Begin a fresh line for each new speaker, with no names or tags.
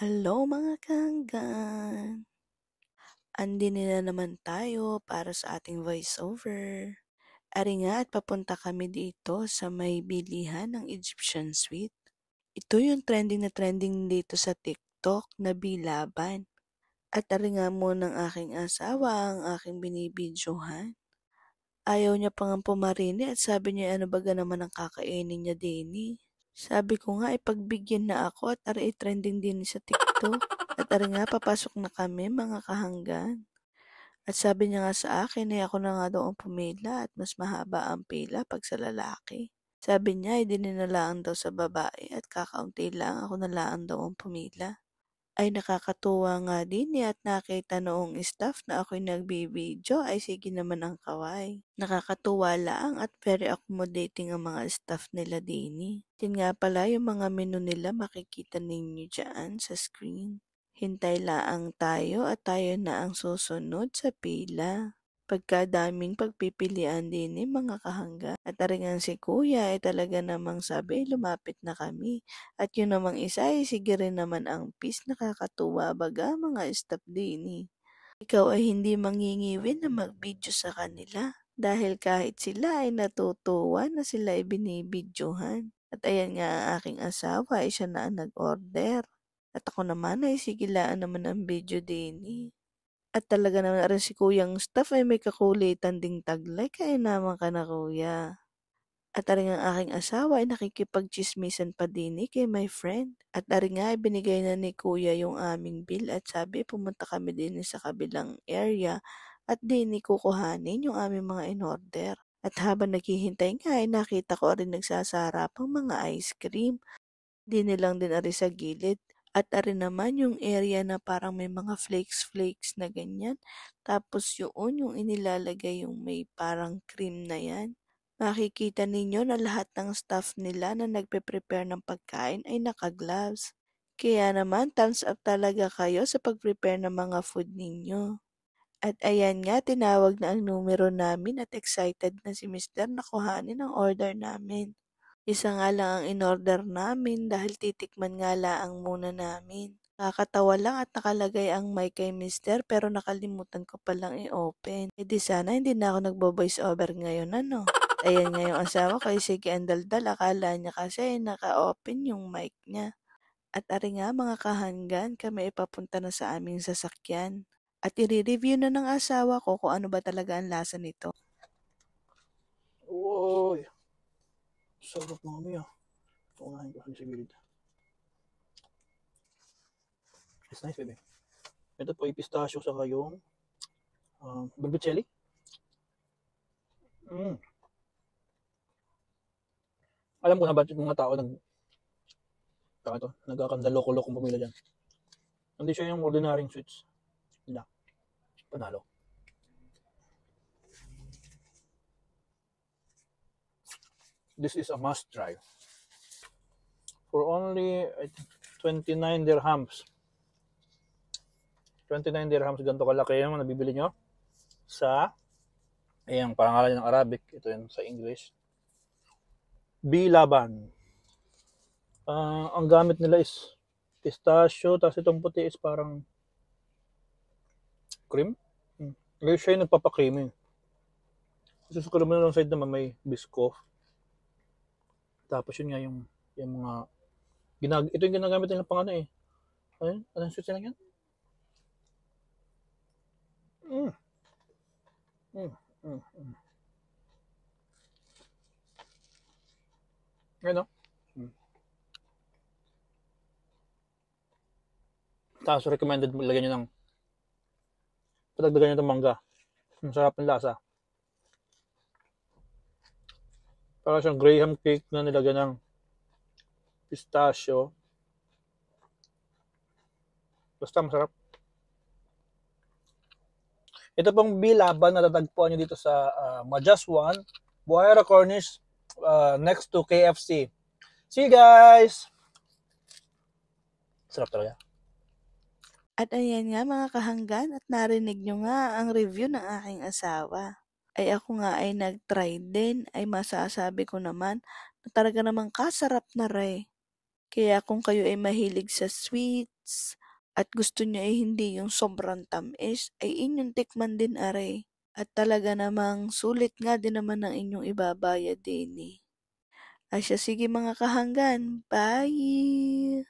Hello mga kanggan! Andin na naman tayo para sa ating voiceover. Ari nga at papunta kami dito sa may bilihan ng Egyptian Sweet. Ito yung trending na trending dito sa TikTok na bilaban. At ari nga mo ng aking asawa ang aking binibidyohan. Ayaw niya pang pumarini at sabi niya ano baga naman ang kakainin niya dini. Sabi ko nga ipagbigyan na ako at ari trending din sa TikTok. At ari nga papasok na kami mga kahanggan. At sabi niya nga sa akin ay ako na nga daw ang pumila at mas mahaba ang pila pag sa lalaki. Sabi niya ay dininalaan daw sa babae at kakaunti lang ako na lang daw ang pumila. Ay nakakatuwa nga din at nakita noong staff na ako'y nagbibideo ay sige naman ang kaway. Nakakatuwa lang at very accommodating ang mga staff nila dini. Yan nga pala yung mga menu nila makikita ninyo dyan sa screen. Hintay laang tayo at tayo na ang susunod sa pila. Pagkadaming pagpipilian din mga kahangga. At aringan si kuya ay talaga namang sabi lumapit na kami. At yun namang isa ay sige rin naman ang peace nakakatuwa baga mga staff din. Ikaw ay hindi mangingiwin na mag-video sa kanila. Dahil kahit sila ay natutuwa na sila ay binibidyohan. At ayan nga ang aking asawa ay siya na ang nag-order. At ako naman ay sigilaan naman ang video din. At talaga naman rin si kuyang staff ay may kakulitan ding taglay kaya naman ka na kuya. At aring ang aking asawa ay nakikipagchismisan pa din kay my friend. At aring nga ay binigay na ni kuya yung aming bill at sabi pumunta kami din sa kabilang area at din kukuhanin yung aming mga in-order. At habang naghihintay nga ay nakita ko rin nagsasarap ang mga ice cream. Di nilang din ari sa gilid. At ari naman yung area na parang may mga flakes na ganyan. Tapos yung inilalagay yung may parang cream na yan. Makikita ninyo na lahat ng staff nila na nagpe-prepare ng pagkain ay naka-gloves. Kaya naman thumbs up talaga kayo sa pag-prepare ng mga food ninyo. At ayan nga, tinawag na ang numero namin at excited na si Mr. na kuhanin ang order namin. Isa nga lang ang in-order namin dahil titikman nga lang muna namin. Nakakatawa lang at nakalagay ang mic kay Mister pero nakalimutan ko palang i-open. E di sana hindi na ako nagbo-voice over ngayon ano. Ayan nga yung asawa ko ay sige ang daldal akala niya kasi naka-open yung mic niya. At ari nga mga kahanggan kami ipapunta na sa aming sasakyan. At i-review na ng asawa ko kung ano ba talaga ang lasa nito.
Uy, sarap mga miya. Tungahin ko sa gilid. It's nice, baby. Ito po, pistachio sa kayong vermicelli. Alam ko na bakit mga tao nagkakandaloko-lokong pumila dyan. Hindi siya yung ordinaryong sweets. Hindi. Panalo. This is a must try. For only, I think, 29 dirhams. 29 dirhams, ganito kalaki yung nabibili nyo sa, ayan, parangalan ng Arabic. Ito yun sa English. Bilaban. Ang gamit nila is pistachio, tapos itong puti is parang cream. Ngayon siya yung nagpapakream eh. Kasi sa kaluman ng side naman may biscoff. Tapos yun nga yung mga ito yung ginagamit nila pang ano eh. Anong sweet sila yan? Ano? Tapos recommended lagyan nyo ng padagdagan nyo ng mangga. Ang sarap ng lasa. Para siyang graham cake na nilagyan ng pistachio. Basta masarap. Ito pong bilaban na tatagpuan nyo dito sa Majas 1, Buhaira Cornish, next to KFC. See you guys! Sarap talaga.
At ayan nga mga kahanggan at narinig nyo nga ang review ng aking asawa. Ay ako nga ay nag-try din ay masasabi ko naman na talaga namang kasarap na ray. Kaya kung kayo ay mahilig sa sweets at gusto niyo ay hindi yung sobrang tamis, ay inyong tikman din aray. At talaga namang sulit nga din naman ang inyong ibabayad din eh. Asya sige mga kahanggan, bye!